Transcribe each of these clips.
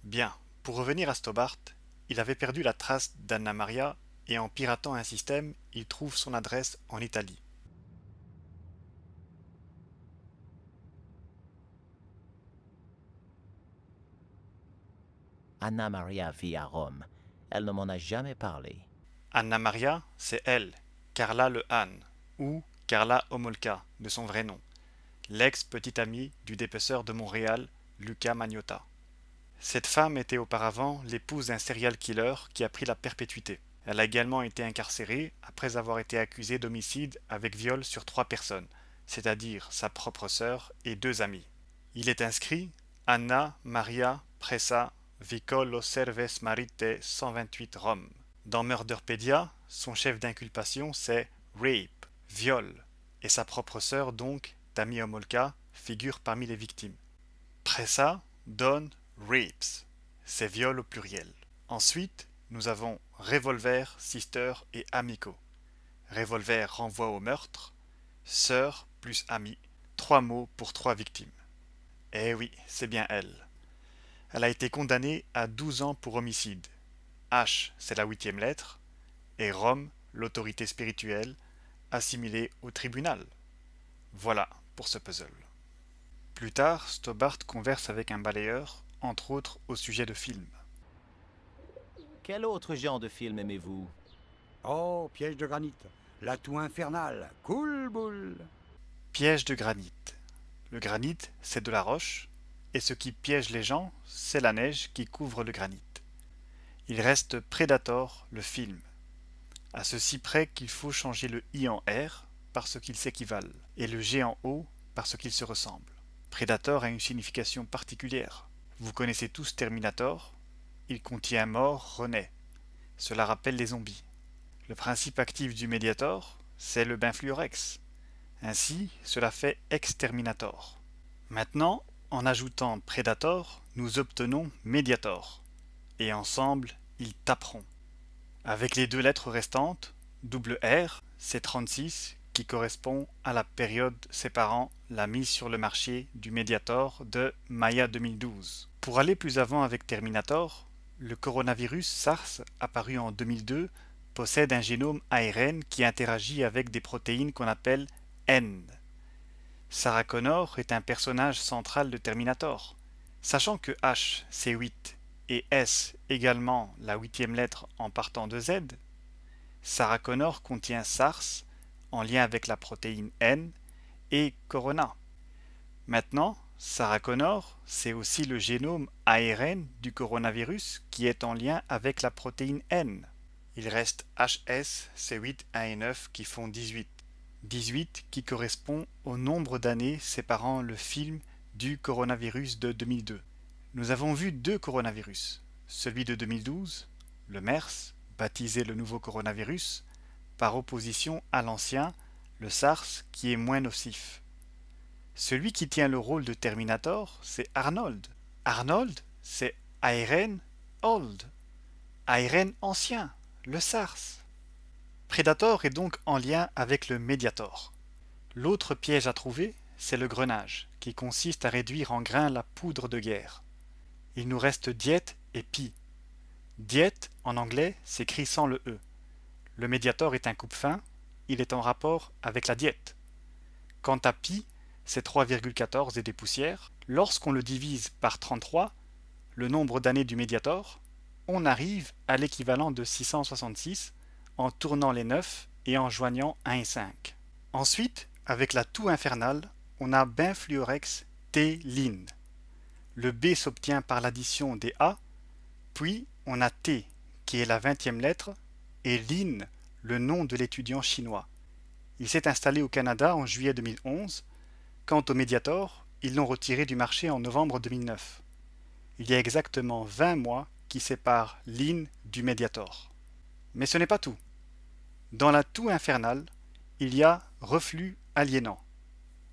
Bien, pour revenir à Stobart, il avait perdu la trace d'Anna Maria et en piratant un système, il trouve son adresse en Italie. Anna Maria vit à Rome. Elle ne m'en a jamais parlé. Anna Maria, c'est elle, Carla Le Han, ou Carla Homolka, de son vrai nom, l'ex-petite amie du dépeceur de Montréal, Luca Magnotta. Cette femme était auparavant l'épouse d'un serial killer qui a pris la perpétuité. Elle a également été incarcérée après avoir été accusée d'homicide avec viol sur 3 personnes, c'est-à-dire sa propre sœur et 2 amis. Il est inscrit Anna Maria Pressa Vicolo Serves Marite 128 Rome. Dans Murderpedia, son chef d'inculpation c'est rape, viol, et sa propre sœur donc, Tammy Homolka, figure parmi les victimes. Pressa donne rapes, c'est viol au pluriel. Ensuite, nous avons revolver, sister et amico. Revolver renvoie au meurtre, sœur plus ami, 3 mots pour 3 victimes. Eh oui, c'est bien elle. Elle a été condamnée à 12 ans pour homicide. H, c'est la 8e lettre, et Rome, l'autorité spirituelle, assimilée au tribunal. Voilà pour ce puzzle. Plus tard, Stobart converse avec un balayeur, entre autres au sujet de films. Quel autre genre de film aimez-vous? Oh, piège de granit. L'atout infernal. Cool boule. Piège de granit. Le granit, c'est de la roche, et ce qui piège les gens, c'est la neige qui couvre le granit. Il reste Predator, le film, à ceci près qu'il faut changer le i en r parce qu'ils s'équivalent, et le g en o parce qu'ils se ressemblent. Predator a une signification particulière. Vous connaissez tous Terminator, il contient mort, renaît. Cela rappelle les zombies. Le principe actif du Mediator, c'est le benfluorex. Ainsi, cela fait exterminator. Maintenant, en ajoutant Predator, nous obtenons Mediator. Et ensemble, ils taperont. Avec les 2 lettres restantes, double R, c'est 36, qui correspond à la période séparant la mise sur le marché du Mediator de Maya 2012. Pour aller plus avant avec Terminator, le coronavirus SARS, apparu en 2002, possède un génome ARN qui interagit avec des protéines qu'on appelle N. Sarah Connor est un personnage central de Terminator. Sachant que H c'est 8 et S également la 8e lettre en partant de Z, Sarah Connor contient SARS en lien avec la protéine N et Corona. Maintenant, Sarah Connor, c'est aussi le génome ARN du coronavirus qui est en lien avec la protéine N. Il reste HS, C8, 1 et 9 qui font 18. 18 qui correspond au nombre d'années séparant le film du coronavirus de 2002. Nous avons vu 2 coronavirus. Celui de 2012, le MERS, baptisé le nouveau coronavirus, par opposition à l'ancien, le SARS, qui est moins nocif. Celui qui tient le rôle de Terminator, c'est Arnold. Arnold, c'est ARN old, ARN ancien, le SARS. Predator est donc en lien avec le Mediator. L'autre piège à trouver, c'est le grenage, qui consiste à réduire en grains la poudre de guerre. Il nous reste diète et pi. Diète, en anglais, s'écrit sans le E. Le Mediator est un coupe-fin, il est en rapport avec la diète. Quant à pi, c'est 3,14 et des poussières. Lorsqu'on le divise par 33, le nombre d'années du Mediator, on arrive à l'équivalent de 666 en tournant les 9 et en joignant 1 et 5. Ensuite, avec la toux infernale, on a benfluorex T-lin. Le B s'obtient par l'addition des A, puis on a T, qui est la 20e lettre, et Lin, le nom de l'étudiant chinois. Il s'est installé au Canada en juillet 2011. Quant au Mediator, ils l'ont retiré du marché en novembre 2009. Il y a exactement 20 mois qui séparent Lin du Mediator. Mais ce n'est pas tout. Dans la toux infernale, il y a reflux aliénant.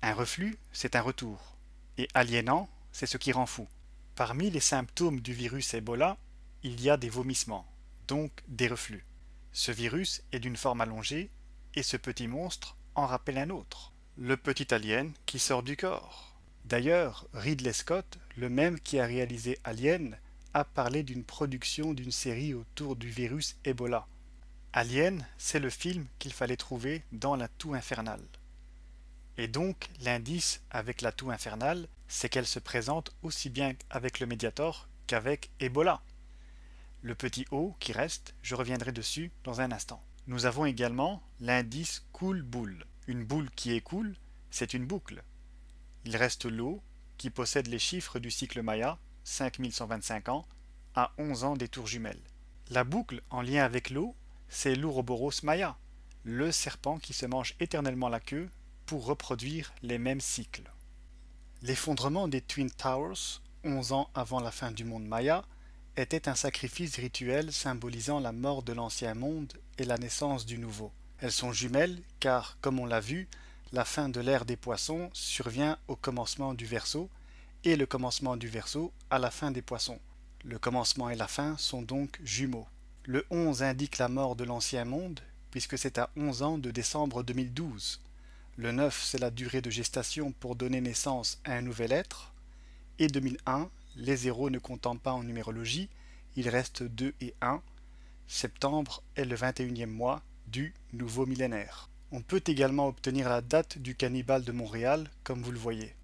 Un reflux, c'est un retour, et aliénant, c'est ce qui rend fou. Parmi les symptômes du virus Ebola, il y a des vomissements, donc des reflux. Ce virus est d'une forme allongée, et ce petit monstre en rappelle un autre, le petit alien qui sort du corps. D'ailleurs, Ridley Scott, le même qui a réalisé Alien, a parlé d'une production d'une série autour du virus Ebola. Alien, c'est le film qu'il fallait trouver dans la toux infernale. Et donc, l'indice avec la toux infernale, c'est qu'elle se présente aussi bien avec le Mediator qu'avec Ebola. Le petit O qui reste, je reviendrai dessus dans un instant. Nous avons également l'indice cool boule. Une boule qui est cool, c'est une boucle. Il reste l'O qui possède les chiffres du cycle Maya, 5125 ans, à 11 ans des tours jumelles. La boucle en lien avec l'O, c'est l'Ouroboros Maya, le serpent qui se mange éternellement la queue pour reproduire les mêmes cycles. L'effondrement des Twin Towers, 11 ans avant la fin du monde Maya, était un sacrifice rituel symbolisant la mort de l'ancien monde et la naissance du nouveau. Elles sont jumelles car, comme on l'a vu, la fin de l'ère des poissons survient au commencement du Verseau et le commencement du Verseau à la fin des poissons. Le commencement et la fin sont donc jumeaux. Le 11 indique la mort de l'ancien monde puisque c'est à 11 ans de décembre 2012. Le 9, c'est la durée de gestation pour donner naissance à un nouvel être. Et 2001, les zéros ne comptant pas en numérologie, il reste 2 et 1. Septembre est le 21e mois du nouveau millénaire. On peut également obtenir la date du cannibale de Montréal, comme vous le voyez.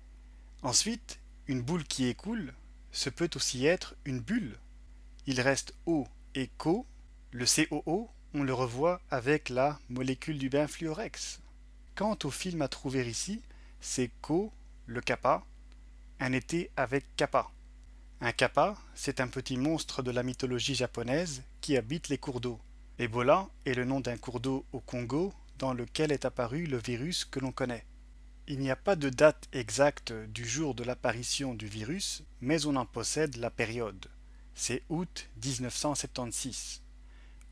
Ensuite, une boule qui écoule, ce peut aussi être une bulle. Il reste O et CO. Le COO, on le revoit avec la molécule du benfluorex. Quant au film à trouver ici, c'est Co, le kappa, un été avec kappa. Un kappa, c'est un petit monstre de la mythologie japonaise qui habite les cours d'eau. Ebola est le nom d'un cours d'eau au Congo dans lequel est apparu le virus que l'on connaît. Il n'y a pas de date exacte du jour de l'apparition du virus, mais on en possède la période. C'est août 1976.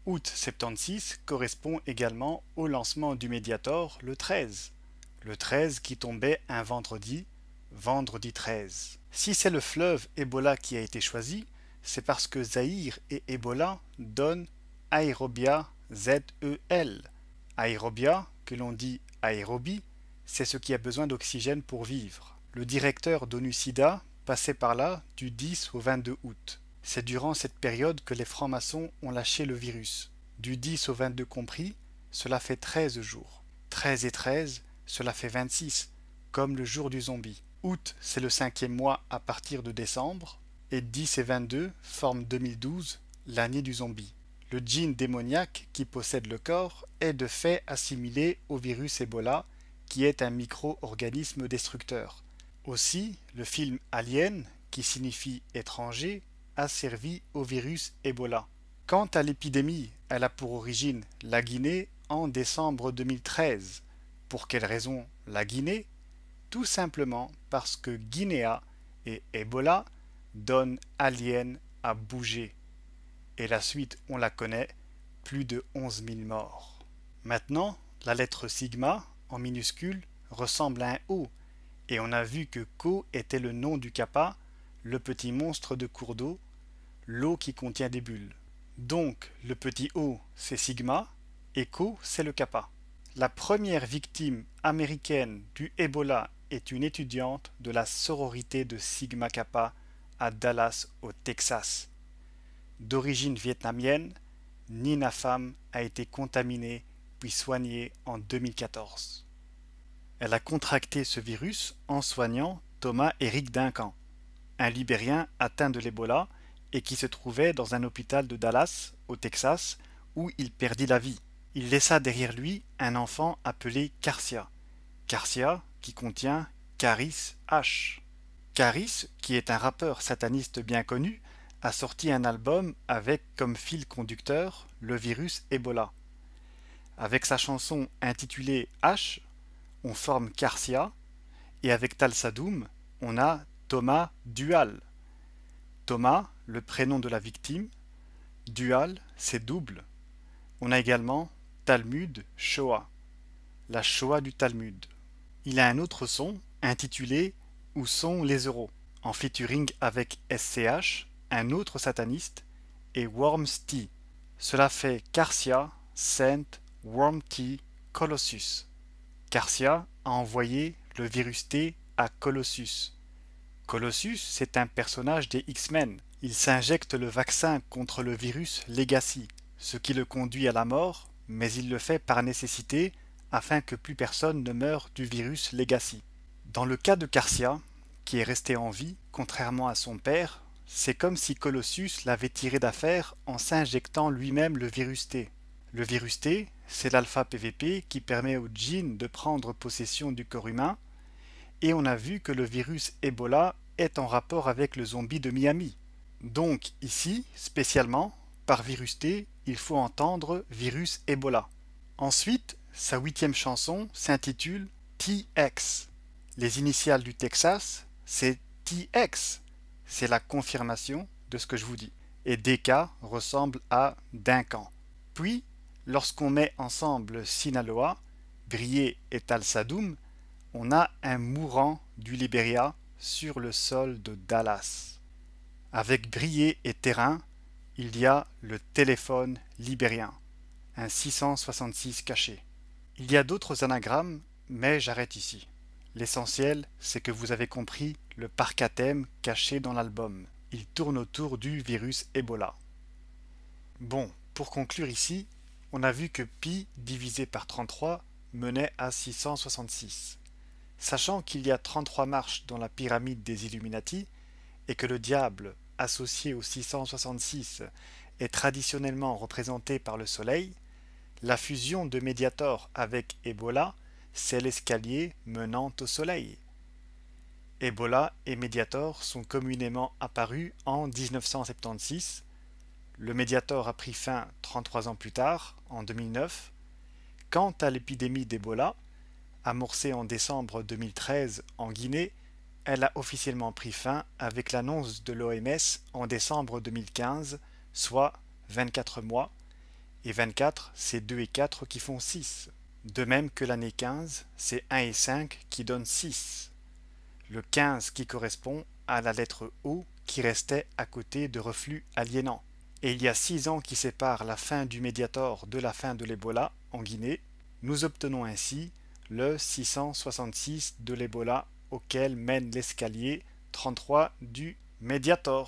Août 76 correspond également au lancement du Mediator le 13. Le 13 qui tombait un vendredi 13. Si c'est le fleuve Ebola qui a été choisi, c'est parce que Zaïre et Ebola donnent Aérobia ZEL. Aérobia, que l'on dit aérobie, c'est ce qui a besoin d'oxygène pour vivre. Le directeur d'ONU-SIDA passait par là du 10 au 22 août. C'est durant cette période que les francs-maçons ont lâché le virus. Du 10 au 22 compris, cela fait 13 jours. 13 et 13, cela fait 26, comme le jour du zombie. Août, c'est le 5e mois à partir de décembre, et 10 et 22 forment 2012, l'année du zombie. Le gène démoniaque qui possède le corps est de fait assimilé au virus Ebola, qui est un micro-organisme destructeur. Aussi, le film Alien, qui signifie étranger, a servi au virus Ebola. Quant à l'épidémie, elle a pour origine la Guinée en décembre 2013. Pour quelle raison la Guinée? Tout simplement parce que Guinea et Ebola donnent alien à bouger. Et la suite, on la connaît, plus de 11 000 morts. Maintenant, la lettre sigma, en minuscule, ressemble à un O, et on a vu que Co était le nom du kappa, le petit monstre de cours d'eau, l'eau qui contient des bulles. Donc, le petit O, c'est sigma, et Co, c'est le kappa. La première victime américaine du Ebola est une étudiante de la sororité de Sigma Kappa à Dallas, au Texas. D'origine vietnamienne, Nina Pham a été contaminée puis soignée en 2014. Elle a contracté ce virus en soignant Thomas Éric Duncan, un Libérien atteint de l'Ebola et qui se trouvait dans un hôpital de Dallas, au Texas, où il perdit la vie. Il laissa derrière lui un enfant appelé Karsia. Karsia qui contient Karis H. Karis, qui est un rappeur sataniste bien connu, a sorti un album avec comme fil conducteur le virus Ebola. Avec sa chanson intitulée H, on forme Karsia, et avec Talsadoum, on a Thomas Dual. Thomas, le prénom de la victime, Dual, c'est double. On a également Talmud Shoah, la Shoah du Talmud. Il a un autre son intitulé Où sont les euros, en featuring avec SCH, un autre sataniste, et Worms T. Cela fait Karsia, Saint, Worm T, Colossus. Karsia a envoyé le virus T à Colossus. Colossus, c'est un personnage des X-Men, Il s'injecte le vaccin contre le virus Legacy, ce qui le conduit à la mort, mais il le fait par nécessité afin que plus personne ne meure du virus Legacy. Dans le cas de Carcia, qui est resté en vie, contrairement à son père, c'est comme si Colossus l'avait tiré d'affaire en s'injectant lui-même le virus T. Le virus T, c'est l'alpha PVP qui permet au djinn de prendre possession du corps humain, et on a vu que le virus Ebola est en rapport avec le zombie de Miami. Donc ici, spécialement, par virus T, il faut entendre virus Ebola. Ensuite, sa 8e chanson s'intitule TX. Les initiales du Texas, c'est TX. C'est la confirmation de ce que je vous dis. Et DK ressemble à Duncan. Puis, lorsqu'on met ensemble Sinaloa, Briey et Talsadoum, on a un mourant du Libéria sur le sol de Dallas. Avec Briey et Terrain, il y a le téléphone libérien, un 666 caché. Il y a d'autres anagrammes, mais j'arrête ici. L'essentiel, c'est que vous avez compris le parc à thème caché dans l'album. Il tourne autour du virus Ebola. Bon, pour conclure ici, on a vu que pi divisé par 33 menait à 666. Sachant qu'il y a 33 marches dans la pyramide des Illuminati et que le diable, associé au 666, est traditionnellement représenté par le soleil, la fusion de Mediator avec Ebola, c'est l'escalier menant au soleil. Ebola et Mediator sont communément apparus en 1976. Le Mediator a pris fin 33 ans plus tard, en 2009. Quant à l'épidémie d'Ebola, amorcée en décembre 2013 en Guinée, elle a officiellement pris fin avec l'annonce de l'OMS en décembre 2015, soit 24 mois, et 24, c'est 2 et 4 qui font 6. De même que l'année 15, c'est 1 et 5 qui donnent 6. Le 15 qui correspond à la lettre O qui restait à côté de reflux aliénant. Et il y a 6 ans qui séparent la fin du Mediator de la fin de l'Ebola en Guinée. Nous obtenons ainsi le 666 de l'Ebola auquel mène l'escalier 33 du Mediator.